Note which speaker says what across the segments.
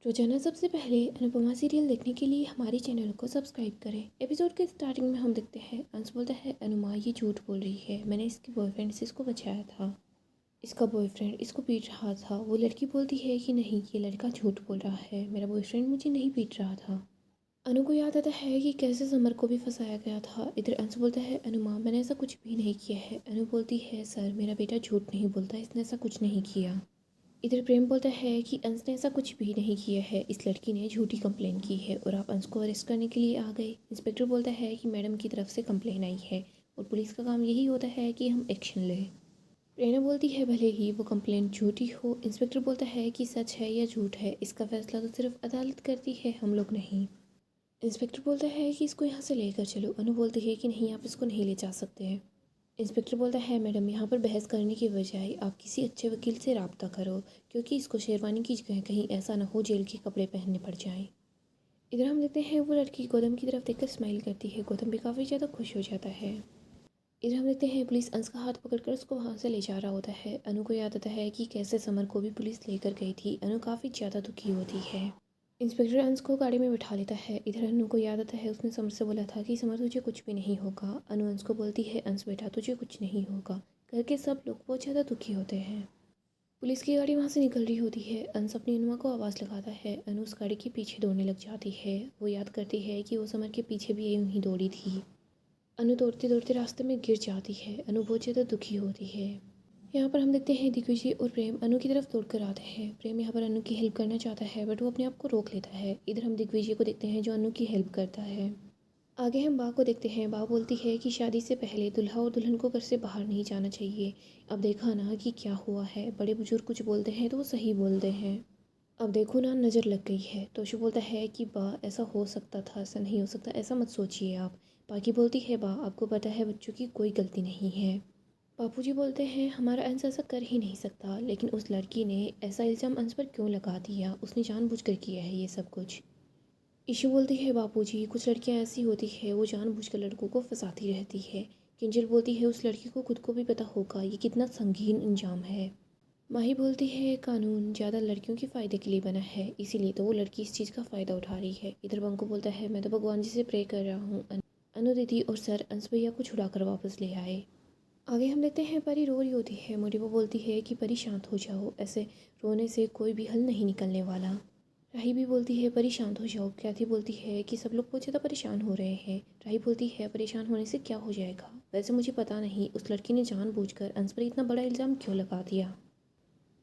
Speaker 1: रोजाना सबसे पहले अनुपमा सीरियल देखने के लिए हमारे चैनल को सब्सक्राइब करें। एपिसोड के स्टार्टिंग में हम देखते हैं अंश बोलता है अनुमा ये झूठ बोल रही है, मैंने इसके बॉयफ्रेंड से इसको बचाया था। इसका बॉयफ्रेंड इसको पीट रहा था। वो लड़की बोलती है कि नहीं, ये लड़का झूठ बोल रहा है, मेरा बॉयफ्रेंड मुझे नहीं पीट रहा था। अनु को याद आता है कि कैसे समर को भी फंसाया गया था। इधर अंश बोलता है अनुमा मैंने ऐसा कुछ भी नहीं किया है। अनु बोलती है सर मेरा बेटा झूठ नहीं बोलता, इसने ऐसा कुछ नहीं किया। इधर प्रेम बोलता है कि अंश ने ऐसा कुछ भी नहीं किया है, इस लड़की ने झूठी कंप्लेन की है और आप अंश को अरेस्ट करने के लिए आ गए। इंस्पेक्टर बोलता है कि मैडम की तरफ से कंप्लेन आई है और पुलिस का काम यही होता है कि हम एक्शन लें। प्रेरणा बोलती है भले ही वो कंप्लेन झूठी हो। इंस्पेक्टर बोलता है कि सच है या झूठ है इसका फैसला तो सिर्फ अदालत करती है, हम लोग नहीं। इंस्पेक्टर बोलता है कि इसको यहाँ से लेकर चलो। अनु बोलती है कि नहीं, आप इसको नहीं ले जा सकते हैं। इंस्पेक्टर बोलता है मैडम यहाँ पर बहस करने की बजाय आप किसी अच्छे वकील से रब्ता करो, क्योंकि इसको शेरवानी की जगह कहीं ऐसा ना हो जेल के कपड़े पहनने पड़ जाएं। इधर हम देखते हैं वो लड़की गौतम की तरफ देखकर स्माइल करती है। गौतम भी काफ़ी ज़्यादा खुश हो जाता है। इधर हम देखते हैं पुलिस अंश का हाथ पकड़कर उसको वहाँ से ले जा रहा होता है। अनु को याद आता है कि कैसे समर को भी पुलिस लेकर गई थी। अनु काफ़ी ज़्यादा दुखी होती है। इंस्पेक्टर अंश को गाड़ी में बिठा लेता है। इधर अनु को याद आता है उसने समर से बोला था कि समर तुझे कुछ भी नहीं होगा। अनु अंश को बोलती है अंश बेटा तुझे कुछ नहीं होगा। घर के सब लोग बहुत ज़्यादा दुखी होते हैं। पुलिस की गाड़ी वहाँ से निकल रही होती है। अंश अपनी अनुमा को आवाज़ लगाता है। अनु उस गाड़ी के पीछे दौड़ने लग जाती है। वो याद करती है कि वो समर के पीछे भी यूं ही दौड़ी थी। अनु दौड़ते दौड़ते रास्ते में गिर जाती है। अनु बहुत ज़्यादा दुखी होती है। यहाँ पर हम देखते हैं दिग्विजय और प्रेम अनु की तरफ दौड़ कर आते हैं। प्रेम यहाँ पर अनु की हेल्प करना चाहता है बट वो अपने आप को रोक लेता है। इधर हम दिग्विजय को देखते हैं जो अनु की हेल्प करता है। आगे हम बा को देखते हैं। बा बोलती है कि शादी से पहले दुल्हा और दुल्हन को घर से बाहर नहीं जाना चाहिए। अब देखा ना कि क्या हुआ है, बड़े बुजुर्ग कुछ बोलते हैं तो वो सही बोलते हैं। अब देखो ना नज़र लग गई है। तोशु बोलता है कि बा ऐसा हो सकता था, ऐसा नहीं हो सकता, ऐसा मत सोचिए आप। बाकी बोलती है बा आपको पता है बच्चों की कोई गलती नहीं है। बापूजी बोलते हैं हमारा अंश ऐसा कर ही नहीं सकता, लेकिन उस लड़की ने ऐसा इल्ज़ाम अंश पर क्यों लगा दिया, उसने जानबूझकर किया है ये सब कुछ। ईशू बोलती है बापूजी कुछ लड़कियां ऐसी होती है वो जानबूझकर लड़कों को फंसाती रहती है। किंजल बोलती है उस लड़की को खुद को भी पता होगा ये कितना संगीन इंजाम है। माही बोलती है कानून ज़्यादा लड़कियों के फ़ायदे के लिए बना है, इसीलिए तो वो लड़की इस चीज़ का फ़ायदा उठा रही है। इधर बंकू बोलता है मैं तो भगवान जी से प्रे कर रहा हूँ अनु दीदी और सर अंश भैया को छुड़ा कर वापस ले आए। आगे हम देखते हैं परी रो रही होती है। मोटिवा बोलती है कि परी शांत हो जाओ, ऐसे रोने से कोई भी हल नहीं निकलने वाला। राही भी बोलती है परी शांत हो जाओ। ख्याति बोलती है कि सब लोग बहुत ज़्यादा परेशान हो रहे हैं। राही बोलती है परेशान होने से क्या हो जाएगा, वैसे मुझे पता नहीं उस लड़की ने जानबूझकर अंश पर इतना बड़ा इल्ज़ाम क्यों लगा दिया,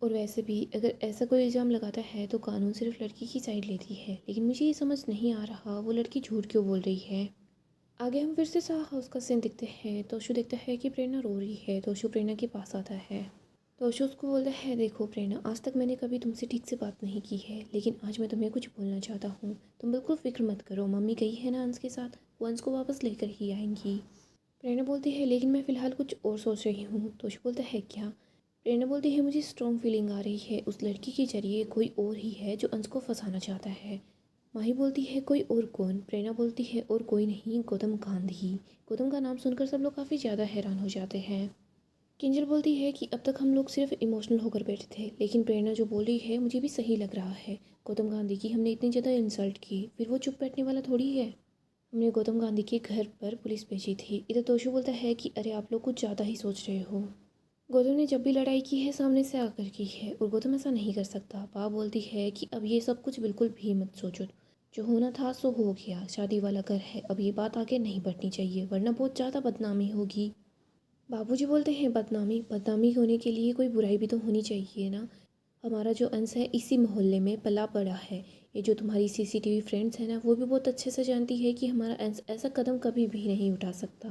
Speaker 1: और वैसे भी अगर ऐसा कोई इल्ज़ाम लगाता है तो कानून सिर्फ लड़की की साइड लेती है, लेकिन मुझे ये समझ नहीं आ रहा वो लड़की झूठ क्यों बोल रही है। आगे हम फिर से साहा हाउस का सीन देखते हैं। तोशु देखता है कि प्रेरणा रो रही है। तोशु प्रेरणा के पास आता है। तोशु उसको बोलता है देखो प्रेरणा, आज तक मैंने कभी तुमसे ठीक से बात नहीं की है, लेकिन आज मैं तुम्हें कुछ बोलना चाहता हूँ। तुम बिल्कुल फिक्र मत करो, मम्मी गई है ना अंश के साथ, वो अंश को वापस लेकर ही आएंगी। प्रेरणा बोलती है लेकिन मैं फ़िलहाल कुछ और सोच रही हूँ। तोशु बोलता है क्या। प्रेरणा बोलती है मुझे स्ट्रॉन्ग फीलिंग आ रही है उस लड़की के जरिए कोई और ही है जो अंश को फंसाना चाहता है। माही बोलती है कोई और कौन। प्रेरणा बोलती है और कोई नहीं, गौतम गांधी। गौतम का नाम सुनकर सब लोग काफ़ी ज़्यादा हैरान हो जाते हैं। किंजल बोलती है कि अब तक हम लोग सिर्फ इमोशनल होकर बैठे थे, लेकिन प्रेरणा जो बोल रही है मुझे भी सही लग रहा है। गौतम गांधी की हमने इतनी ज़्यादा इंसल्ट की, फिर वो चुप बैठने वाला थोड़ी है। हमने गौतम गांधी के घर पर पुलिस भेजी थी। इधर तोशु बोलता है कि अरे आप लोग कुछ ज़्यादा ही सोच रहे हो। गौतम ने जब भी लड़ाई की है सामने से आकर की है और गौतम ऐसा नहीं कर सकता। पापा बोलती है कि अब ये सब कुछ बिल्कुल भी मत सोचो, जो होना था सो हो गया, शादी वाला घर है, अब ये बात आगे नहीं बढ़नी चाहिए वरना बहुत ज़्यादा बदनामी होगी। बाबूजी बोलते हैं बदनामी बदनामी होने के लिए कोई बुराई भी तो होनी चाहिए ना। हमारा जो अंश है इसी मोहल्ले में पला पड़ा है। ये जो तुम्हारी सीसीटीवी फ्रेंड्स हैं ना वो भी बहुत अच्छे से जानती है कि हमारा अंश ऐसा कदम कभी भी नहीं उठा सकता।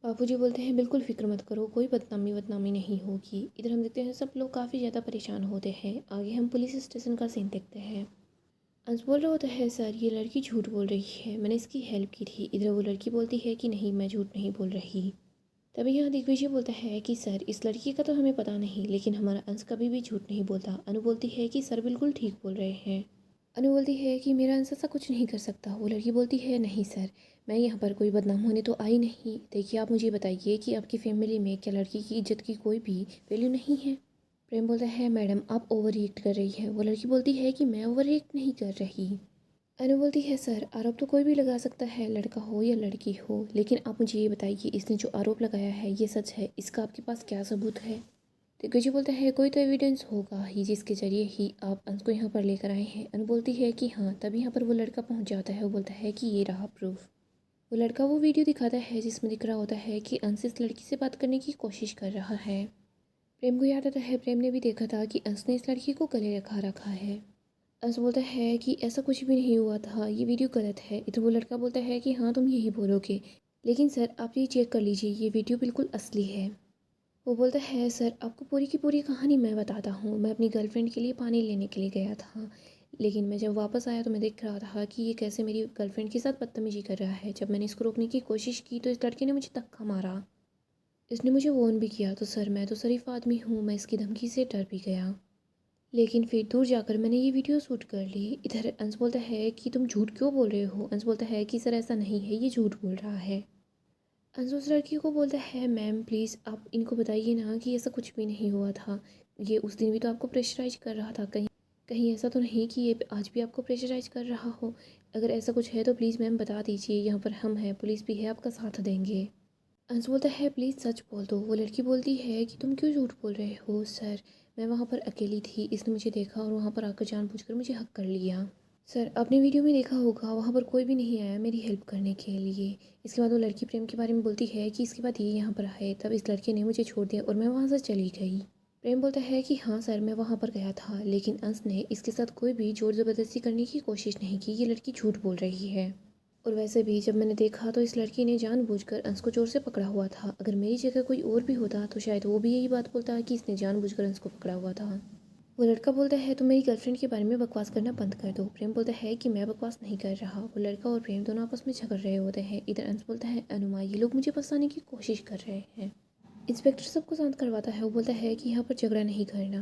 Speaker 1: बापूजी बोलते हैं बिल्कुल फिक्र मत करो, कोई बदनामी बदनामी नहीं होगी। इधर हम देखते हैं सब लोग काफ़ी ज़्यादा परेशान होते हैं। आगे हम पुलिस स्टेशन का सीन देखते हैं। अंश बोल रहा होता है सर ये लड़की झूठ बोल रही है, मैंने इसकी हेल्प की थी। इधर वो लड़की बोलती है कि नहीं मैं झूठ नहीं बोल रही। तभी यहाँ दिग्विजय बोलता है कि सर इस लड़की का तो हमें पता नहीं, लेकिन हमारा अंश कभी भी झूठ नहीं बोलता। अनु बोलती है कि सर बिल्कुल ठीक बोल रहे हैं। अनु बोलती है कि मेरा अंश ऐसा कुछ नहीं कर सकता। वो लड़की बोलती है नहीं सर, मैं यहाँ पर कोई बदनाम होने तो आई नहीं। देखिए आप मुझे बताइए कि आपकी फैमिली में क्या लड़की की इज्जत की कोई भी वैल्यू नहीं है। प्रेम बोलता है मैडम आप ओवर रिएक्ट कर रही है। वो लड़की बोलती है कि मैं ओवर रिएक्ट नहीं कर रही। अनु बोलती है सर आरोप तो कोई भी लगा सकता है, लड़का हो या लड़की हो, लेकिन आप मुझे ये बताइए इसने जो आरोप लगाया है ये सच है, इसका आपके पास क्या सबूत है। दिग्विजय बोलता है कोई तो एविडेंस होगा ही जिसके जरिए ही आप अंश को यहाँ पर लेकर आए हैं। अनु बोलती है कि हाँ। तब यहाँ पर वो लड़का पहुँच जाता है। वो बोलता है कि ये रहा प्रूफ। वो लड़का वो वीडियो दिखाता है जिसमें दिख रहा होता है कि अंश इस लड़की से बात करने की कोशिश कर रहा है। प्रेम को याद आता है प्रेम ने भी देखा था कि अंश ने इस लड़की को गले रखा रखा है। अंश बोलता है कि ऐसा कुछ भी नहीं हुआ था, ये वीडियो गलत है। इधर वो लड़का बोलता है कि हाँ तुम यही बोलोगे, लेकिन सर आप ये चेक कर लीजिए ये वीडियो बिल्कुल असली है। वो बोलता है सर आपको पूरी की पूरी कहानी मैं बताता हूँ। मैं अपनी गर्लफ्रेंड के लिए पानी लेने के लिए गया था, लेकिन मैं जब वापस आया तो मैं देख रहा था कि ये कैसे मेरी गर्लफ्रेंड के साथ बदतमीजी कर रहा है। जब मैंने इसको रोकने की कोशिश की तो इस लड़के ने मुझे धक्का मारा। इसने मुझे वॉर्न भी किया तो सर मैं तो शरीफ आदमी हूँ, मैं इसकी धमकी से डर भी गया, लेकिन फिर दूर जाकर मैंने ये वीडियो शूट कर ली। इधर अंश बोलता है कि तुम झूठ क्यों बोल रहे हो। अंश बोलता है कि सर ऐसा नहीं है, ये झूठ बोल रहा है। अंश उस लड़की को बोलता है मैम प्लीज़ आप इनको बताइए ना कि ऐसा कुछ भी नहीं हुआ था। ये उस दिन भी तो आपको प्रेशराइज कर रहा था, कहीं कहीं ऐसा तो नहीं कि ये आज भी आपको प्रेशराइज कर रहा हो। अगर ऐसा कुछ है तो प्लीज़ मैम बता दीजिए, यहाँ पर हम हैं, पुलिस भी है, आपका साथ देंगे। अंश बोलता है प्लीज़ सच बोल दो। वो लड़की बोलती है कि तुम क्यों झूठ बोल रहे हो सर, मैं वहाँ पर अकेली थी, इसने मुझे देखा और वहाँ पर आकर जानबूझकर मुझे हक कर लिया। सर आपने वीडियो में देखा होगा वहाँ पर कोई भी नहीं आया मेरी हेल्प करने के लिए। इसके बाद वो लड़की प्रेम के बारे में बोलती है कि इसके बाद ये यहाँ पर आए, तब इस लड़के ने मुझे छोड़ दिया और मैं वहाँ से चली गई। प्रेम बोलता है कि हाँ सर मैं वहाँ पर गया था, लेकिन अंश ने इसके साथ कोई भी ज़ोर ज़बरदस्ती करने की कोशिश नहीं की, ये लड़की झूठ बोल रही है। और वैसे भी जब मैंने देखा तो इस लड़की ने जानबूझकर अंश को जोर से पकड़ा हुआ था। अगर मेरी जगह कोई और भी होता तो शायद वो भी यही बात बोलता कि इसने जानबूझकर अंश को पकड़ा हुआ था। वो लड़का बोलता है तुम मेरी गर्लफ्रेंड के बारे में बकवास करना बंद कर दो। प्रेम बोलता है कि मैं बकवास नहीं कर रहा। वो लड़का और प्रेम दोनों आपस में झगड़ रहे होते हैं। इधर अंश बोलता है अनुमा ये लोग मुझे फंसाने की कोशिश कर रहे हैं। इंस्पेक्टर सबको शांत करवाता है। वो बोलता है कि यहाँ पर झगड़ा नहीं करना।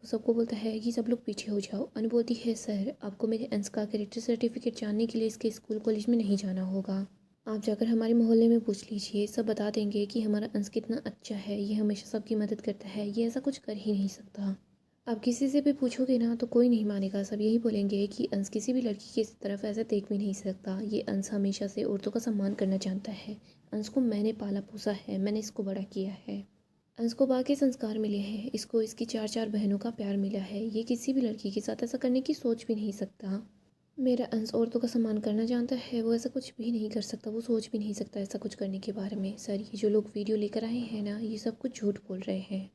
Speaker 1: वो सबको बोलता है कि सब लोग पीछे हो जाओ। अनु बोलती है सर आपको मेरे अंश का कैरेक्टर सर्टिफिकेट जानने के लिए इसके स्कूल कॉलेज में नहीं जाना होगा, आप जाकर हमारे मोहल्ले में पूछ लीजिए, सब बता देंगे कि हमारा अंश कितना अच्छा है, ये हमेशा सबकी मदद करता है, ये ऐसा कुछ कर ही नहीं सकता। आप किसी से भी पूछोगे ना तो कोई नहीं मानेगा, सब यही बोलेंगे कि अंश किसी भी लड़की की तरफ ऐसा देख भी नहीं सकता, ये अंश हमेशा से औरतों का सम्मान करना जानता है। अंश को मैंने पाला पोसा है, मैंने इसको बड़ा किया है। अंश को बाकी संस्कार मिले हैं, इसको इसकी 4 बहनों का प्यार मिला है, ये किसी भी लड़की के साथ ऐसा करने की सोच भी नहीं सकता। मेरा अंश औरतों का सम्मान करना जानता है, वो ऐसा कुछ भी नहीं कर सकता, वो सोच भी नहीं सकता ऐसा कुछ करने के बारे में। सर ये जो लोग वीडियो लेकर आए हैं ना ये सब कुछ झूठ बोल रहे हैं।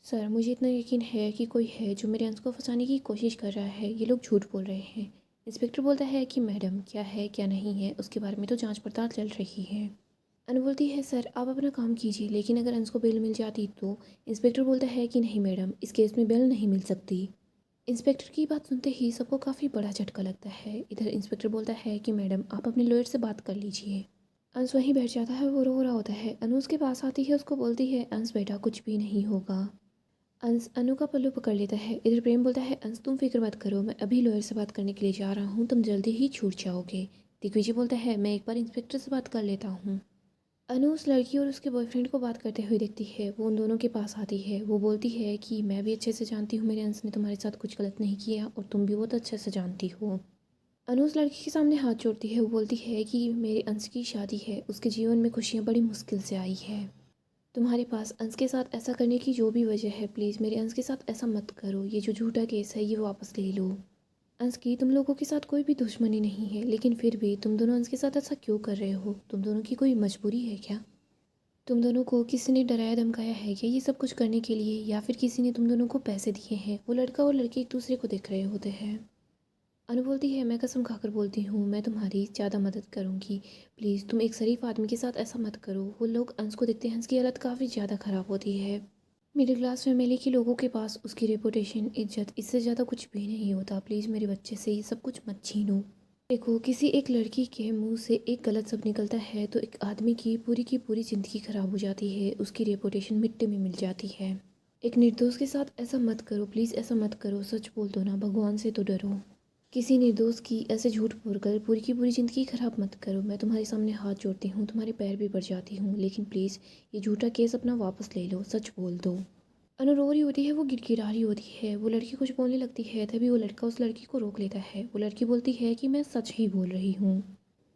Speaker 1: सर मुझे इतना यकीन है कि कोई है जो मेरे अंश को फंसाने की कोशिश कर रहा है, ये लोग झूठ बोल रहे हैं। इंस्पेक्टर बोलता है कि मैडम क्या है क्या नहीं है उसके बारे में तो जांच पड़ताल चल रही है। अनु बोलती है सर आप अपना काम कीजिए, लेकिन अगर अंश को बेल मिल जाती तो। इंस्पेक्टर बोलता है कि नहीं मैडम इस केस में बेल नहीं मिल सकती। इंस्पेक्टर की बात सुनते ही सबको काफ़ी बड़ा झटका लगता है। इधर इंस्पेक्टर बोलता है कि मैडम आप अपने लॉयर से बात कर लीजिए। अंश वहीं बैठ जाता है, वो रो रहा होता है। अनु उसके पास आती है, उसको बोलती है अंश बेटा कुछ भी नहीं होगा। अंश अनु का पल्लू पकड़ लेता है। इधर प्रेम बोलता है अंश तुम फिक्र मत करो, मैं अभी लॉयर से बात करने के लिए जा रहा हूँ, तुम जल्दी ही छूट जाओगे। दिग्विजय बोलता है मैं एक बार इंस्पेक्टर से बात कर लेता हूँ। अनु उस लड़की और उसके बॉयफ्रेंड को बात करते हुए देखती है, वो उन दोनों के पास आती है। वो बोलती है कि मैं भी अच्छे से जानती हूँ मेरे अंश ने तुम्हारे साथ कुछ गलत नहीं किया और तुम भी बहुत अच्छे से जानती हो। अनु उस लड़की के सामने हाथ जोड़ती है। वो बोलती है कि मेरे अंश की शादी है, उसके जीवन में खुशियाँ बड़ी मुश्किल से आई है। तुम्हारे पास अंश के साथ ऐसा करने की जो भी वजह है प्लीज़ मेरे अंश के साथ ऐसा मत करो, ये जो झूठा केस है ये वापस ले लो। अंश की तुम लोगों के साथ कोई भी दुश्मनी नहीं है, लेकिन फिर भी तुम दोनों अंश के साथ ऐसा क्यों कर रहे हो, तुम दोनों की कोई मजबूरी है क्या? तुम दोनों को किसी ने डराया धमकाया है क्या ये सब कुछ करने के लिए, या फिर किसी ने तुम दोनों को पैसे दिए हैं? वो लड़का और लड़की एक दूसरे को देख रहे होते हैं। अनु बोलती है मैं कसम खाकर बोलती हूँ मैं तुम्हारी ज़्यादा मदद करूँगी, प्लीज़ तुम एक शरीफ आदमी के साथ ऐसा मत करो। वो लोग अंश को देखते हैं, अंश की हालत काफ़ी ज़्यादा ख़राब होती है। मिडिल क्लास फैमिली के लोगों के पास उसकी रेपुटेशन इज्जत इससे ज़्यादा कुछ भी नहीं होता, प्लीज़ मेरे बच्चे से ये सब कुछ मत छीनो। देखो किसी एक लड़की के मुंह से एक गलत शब्द निकलता है तो एक आदमी की पूरी ज़िंदगी ख़राब हो जाती है, उसकी रेपुटेशन मिट्टी में मिल जाती है। एक निर्दोष के साथ ऐसा मत करो, प्लीज़ ऐसा मत करो, सच बोल दो ना, भगवान से तो डरो। किसी निर्दोष की ऐसे झूठ बोलकर पूरी की पूरी ज़िंदगी ख़राब मत करो। मैं तुम्हारे सामने हाथ जोड़ती हूँ, तुम्हारे पैर भी पड़ जाती हूँ, लेकिन प्लीज़ ये झूठा केस अपना वापस ले लो, सच बोल दो। अनु रो रही होती है, वो गिड़गिड़ा रही होती है। वो लड़की कुछ बोलने लगती है, तभी वो लड़का उस लड़की को रोक लेता है। वो लड़की बोलती है कि मैं सच ही बोल रही हूँ।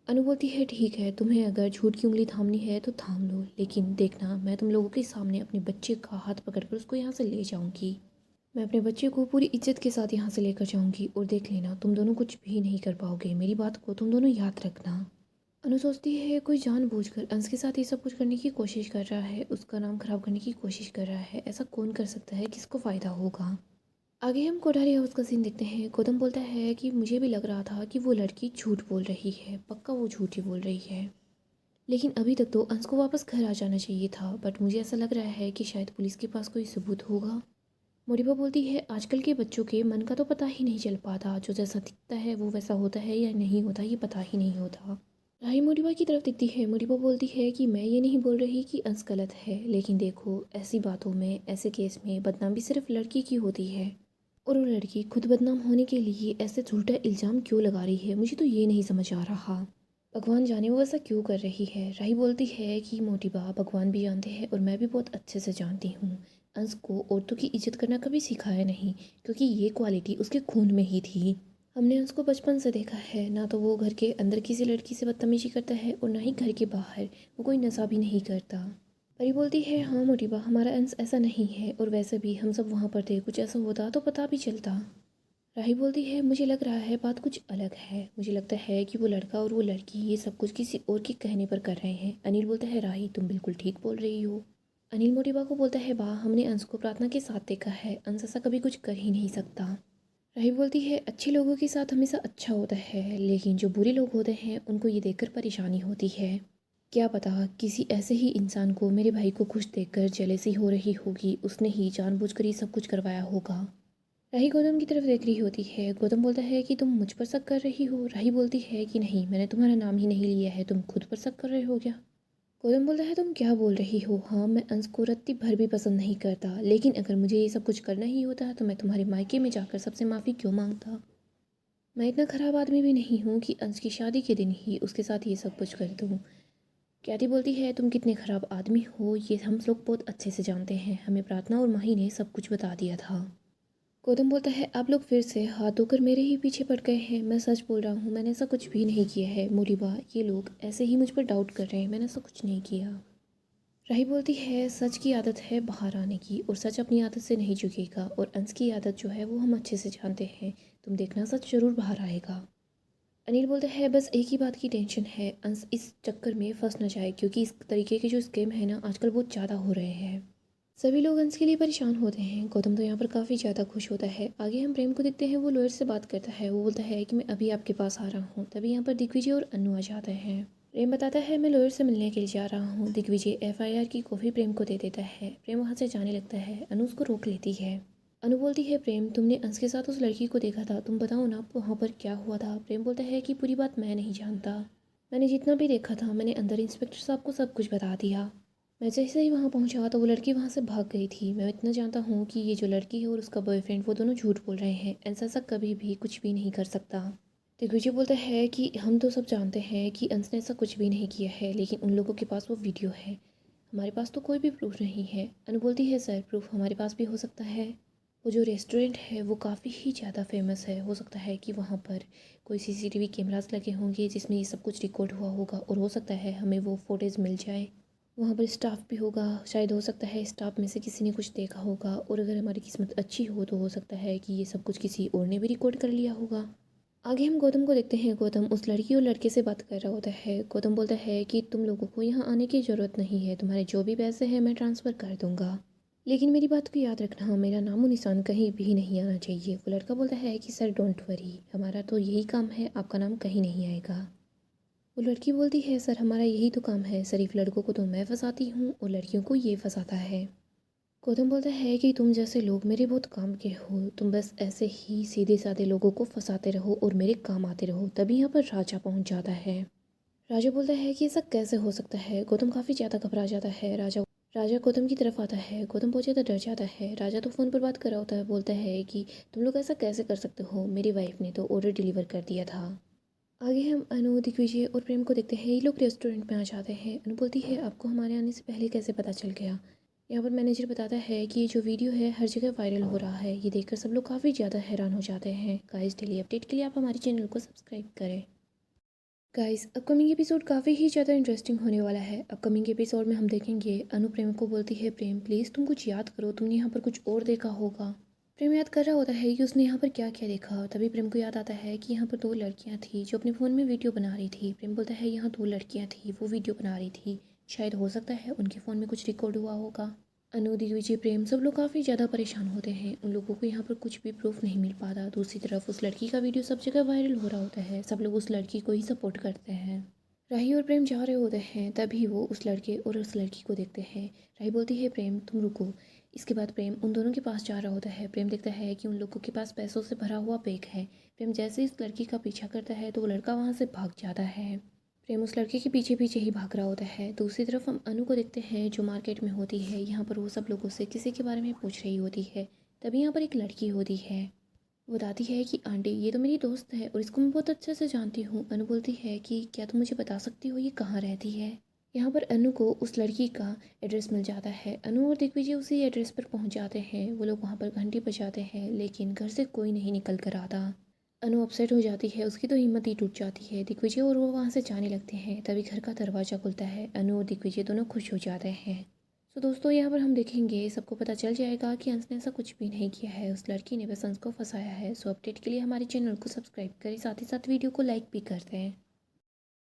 Speaker 1: अनु बोलती है, ठीक है, तुम्हें अगर झूठ की उंगली थामनी है तो थाम लो, लेकिन देखना मैं तुम लोगों के सामने अपने बच्चे का हाथ पकड़कर उसको यहाँ से ले जाऊंगी। मैं अपने बच्चे को पूरी इज्जत के साथ यहाँ से लेकर जाऊंगी, और देख लेना तुम दोनों कुछ भी नहीं कर पाओगे। मेरी बात को तुम दोनों याद रखना। अनु सोचती है, कोई जानबूझकर अंश के साथ ये सब कुछ करने की कोशिश कर रहा है, उसका नाम खराब करने की कोशिश कर रहा है। ऐसा कौन कर सकता है, किसको फ़ायदा होगा। आगे हम कोठारी हाउस का सीन देखते हैं। गौतम बोलता है कि मुझे भी लग रहा था कि वो लड़की झूठ बोल रही है, पक्का वो झूठ ही बोल रही है, लेकिन अभी तक तो अंश को वापस घर आ जाना चाहिए था। बट मुझे ऐसा लग रहा है कि शायद पुलिस के पास कोई सबूत होगा। मोरिबा बोलती है, आजकल के बच्चों के मन का तो पता ही नहीं चल पाता, जो जैसा दिखता है वो वैसा होता है या नहीं होता, ये पता ही नहीं होता। राही मोरिबा की तरफ दिखती है। मोरिबा बोलती है कि मैं ये नहीं बोल रही कि अंश गलत है, लेकिन देखो ऐसी बातों में, ऐसे केस में बदनामी सिर्फ लड़की की होती है, और वो लड़की खुद बदनाम होने के लिए ऐसे झूठा इल्ज़ाम क्यों लगा रही है, मुझे तो ये नहीं समझ आ रहा। भगवान जाने वो ऐसा क्यों कर रही है। राही बोलती है कि मोटिबा, भगवान भी जानते हैं और मैं भी बहुत अच्छे से जानती हूँ, अंश को औरतों की इज्जत करना कभी सिखाया नहीं, क्योंकि ये क्वालिटी उसके खून में ही थी। हमने उसको बचपन से देखा है, ना तो वो घर के अंदर किसी लड़की से बदतमीजी करता है और ना ही घर के बाहर वो कोई नशा भी नहीं करता। परी बोलती है, हाँ मोटिबा, हमारा अंश ऐसा नहीं है, और वैसे भी हम सब वहाँ पर थे, कुछ ऐसा होता तो पता भी चलता। राही बोलती है, मुझे लग रहा है बात कुछ अलग है, मुझे लगता है कि वो लड़का और वो लड़की ये सब कुछ किसी और के कहने पर कर रहे हैं। अनिल बोलता है, राही तुम बिल्कुल ठीक बोल रही हो। अनिल मोटिबा को बोलता है, वाह, हमने अंश को प्रार्थना के साथ देखा है, अंश ऐसा कभी कुछ कर ही नहीं सकता। राही बोलती है, अच्छे लोगों के साथ हमेशा अच्छा होता है, लेकिन जो बुरे लोग होते हैं उनको ये देखकर परेशानी होती है। क्या पता किसी ऐसे ही इंसान को मेरे भाई को खुश देखकर जेलेसी हो रही होगी, उसने ही जानबूझकर ये सब कुछ करवाया होगा। राही गौतम की तरफ देख रही होती है। गौतम बोलता है कि तुम मुझ पर शक कर रही हो। राही बोलती है कि नहीं, मैंने तुम्हारा नाम ही नहीं लिया है, तुम खुद पर शक कर रहे हो क्या। गौतम बोलता है, तुम क्या बोल रही हो। हाँ, मैं अंश को रत्ती भर भी पसंद नहीं करता, लेकिन अगर मुझे ये सब कुछ करना ही होता तो मैं तुम्हारे मायके में जाकर सबसे माफ़ी क्यों मांगता। मैं इतना ख़राब आदमी भी नहीं हूँ कि अंश की शादी के दिन ही उसके साथ ये सब कुछ कर दूँ। कैथी बोलती है, तुम कितने ख़राब आदमी हो ये हम लोग बहुत अच्छे से जानते हैं, हमें प्रार्थना और माही ने सब कुछ बता दिया था। गौतम बोलता है, आप लोग फिर से हाथ धोकर मेरे ही पीछे पड़ गए हैं। मैं सच बोल रहा हूँ, मैंने ऐसा कुछ भी नहीं किया है। मोरिबा, ये लोग ऐसे ही मुझ पर डाउट कर रहे हैं, मैंने ऐसा कुछ नहीं किया। राही बोलती है, सच की आदत है बाहर आने की, और सच अपनी आदत से नहीं झुकेगा, और अंश की आदत जो है वो हम अच्छे से जानते हैं, तुम देखना सच जरूर बाहर आएगा। अनिल बोलता है, बस एक ही बात की टेंशन है, अंश इस चक्कर में फंस न जाए, क्योंकि इस तरीके के जो स्कैम है ना आजकल बहुत ज़्यादा हो रहे हैं। सभी लोग अंश के लिए परेशान होते हैं। गौतम तो यहाँ पर काफ़ी ज़्यादा खुश होता है। आगे हम प्रेम को देखते हैं। वो लॉयर से बात करता है। वो बोलता है कि मैं अभी आपके पास आ रहा हूँ। तभी यहाँ पर दिग्विजय और अन्नू आ जाते हैं। प्रेम बताता है, मैं लॉयर से मिलने के लिए जा रहा हूँ। दिग्विजय एफआईआर की कॉफ़ी प्रेम को दे देता है। प्रेम वहाँ से जाने लगता है। अनु उसको रोक लेती है। अनु बोलती है, प्रेम, तुमने अंश के साथ उस लड़की को देखा था, तुम बताओ ना वहाँ पर क्या हुआ था। प्रेम बोलता है कि पूरी बात मैं नहीं जानता, मैंने जितना भी देखा था मैंने अंदर इंस्पेक्टर साहब को सब कुछ बता दिया। मैं जैसे ही वहाँ पहुँचा तो वो लड़की वहाँ से भाग गई थी। मैं इतना जानता हूँ कि ये जो लड़की है और उसका बॉयफ्रेंड, वो दोनों झूठ बोल रहे हैं, ऐसा कभी भी कुछ भी नहीं कर सकता। दिग्विजय बोलता है कि हम तो सब जानते हैं कि अंश ने ऐसा कुछ भी नहीं किया है, लेकिन उन लोगों के पास वो वीडियो है, हमारे पास तो कोई भी प्रूफ नहीं है। अनु बोलती है, सर, प्रूफ हमारे पास भी हो सकता है। वो जो रेस्टोरेंट है वो काफ़ी ही ज़्यादा फेमस है, हो सकता है कि वहाँ पर कोई सीसीटीवी कैमरास लगे होंगे जिसमें ये सब कुछ रिकॉर्ड हुआ होगा, और हो सकता है हमें वो फुटेज मिल जाए। वहाँ पर स्टाफ भी होगा, शायद हो सकता है स्टाफ में से किसी ने कुछ देखा होगा, और अगर हमारी किस्मत अच्छी हो तो हो सकता है कि ये सब कुछ किसी और ने भी रिकॉर्ड कर लिया होगा। आगे हम गौतम को देखते हैं। गौतम उस लड़की और लड़के से बात कर रहा होता है। गौतम बोलता है कि तुम लोगों को यहाँ आने की ज़रूरत नहीं है, तुम्हारे जो भी पैसे हैं मैं ट्रांसफ़र कर दूँगा, लेकिन मेरी बात को याद रखना, मेरा नामो निशान कहीं भी नहीं आना चाहिए। वो लड़का बोलता है कि सर डोंट वरी, हमारा तो यही काम है, आपका नाम कहीं नहीं आएगा। वो लड़की बोलती है, सर हमारा यही तो काम है, शरीफ लड़कों को तो मैं फंसाती हूँ और लड़कियों को ये फंसाता है। गौतम बोलता है कि तुम जैसे लोग मेरे बहुत काम के हो, तुम बस ऐसे ही सीधे साधे लोगों को फंसाते रहो और मेरे काम आते रहो। तभी यहाँ पर राजा पहुँच जाता है। राजा बोलता है कि ऐसा कैसे हो सकता है। गौतम काफ़ी ज़्यादा घबरा जाता है। राजा राजा गौतम की तरफ आता है। गौतम बहुत ज़्यादा डर जाता है। राजा तो फ़ोन पर बात कर रहा होता है। बोलता है कि तुम लोग ऐसा कैसे कर सकते हो, मेरी वाइफ ने तो ऑर्डर डिलीवर कर दिया था। आगे हम अनु, दिग्विजय और प्रेम को देखते हैं। ये लोग रेस्टोरेंट में आ जाते हैं। अनु बोलती है, आपको हमारे आने से पहले कैसे पता चल गया। यहाँ पर मैनेजर बताता है कि ये जो वीडियो है हर जगह वायरल हो रहा है। ये देखकर सब लोग काफ़ी ज़्यादा हैरान हो जाते हैं। गाइस, डेली अपडेट के लिए आप हमारे चैनल को सब्सक्राइब करें। गाइस, अपकमिंग एपिसोड काफ़ी ही ज़्यादा इंटरेस्टिंग होने वाला है। अपकमिंग एपिसोड में हम देखेंगे अनु प्रेम को बोलती है, प्रेम प्लीज़ तुम कुछ याद करो, तुमने यहाँ पर कुछ और देखा होगा। प्रेम याद कर रहा होता है कि उसने यहाँ पर क्या क्या देखा। तभी प्रेम को याद आता है कि यहाँ पर दो लड़कियाँ थी जो अपने फ़ोन में वीडियो बना रही थी। प्रेम बोलता है यहाँ दो लड़कियाँ थी, वो वीडियो बना रही थी, शायद हो सकता है उनके फ़ोन में कुछ रिकॉर्ड हुआ होगा। अनु, दिग्विजय, प्रेम सब लोग काफ़ी ज़्यादा परेशान होते हैं। उन लोगों को यहाँ पर कुछ भी प्रूफ नहीं मिल पाता। दूसरी तरफ उस लड़की का वीडियो सब जगह वायरल हो रहा होता है। सब लोग उस लड़की को ही सपोर्ट करते हैं। राही और प्रेम जा रहे होते हैं, तभी वो उस लड़के और उस लड़की को देखते हैं। राही बोलती है, प्रेम तुम रुको। इसके बाद प्रेम उन दोनों के पास जा रहा होता है। प्रेम देखता है कि उन लोगों के पास पैसों से भरा हुआ बैग है। प्रेम जैसे इस लड़की का पीछा करता है तो वो लड़का वहाँ से भाग जाता है। प्रेम उस लड़के के पीछे पीछे ही भाग रहा होता है। दूसरी तरफ हम अनु को देखते हैं जो मार्केट में होती है। यहाँ पर वो सब लोगों से किसी के बारे में पूछ रही होती है। तभी यहाँ पर एक लड़की होती है। वो बताती है कि आंटी, ये तो मेरी दोस्त है और इसको मैं बहुत अच्छे से जानती हूँ। अनु बोलती है कि क्या तुम मुझे बता सकती हो ये कहाँ रहती है। यहाँ पर अनु को उस लड़की का एड्रेस मिल जाता है। अनु और दिग्विजय उसी एड्रेस पर पहुँच जाते हैं। वो लोग वहाँ पर घंटी बजाते हैं, लेकिन घर से कोई नहीं निकल कर आता। अनु अपसेट हो जाती है, उसकी तो हिम्मत ही टूट जाती है। दिग्विजय और वो वहाँ से जाने लगते हैं। तभी घर का दरवाज़ा खुलता है। अनु और दिग्विजय दोनों खुश हो जाते हैं। तो दोस्तों, यहाँ पर हम देखेंगे सबको पता चल जाएगा कि अंश ने ऐसा कुछ भी नहीं किया है। उस लड़की ने बस अंश को फंसाया है। सो अपडेट के लिए हमारे चैनल को सब्सक्राइब करें, साथ ही साथ वीडियो को लाइक भी करते हैं।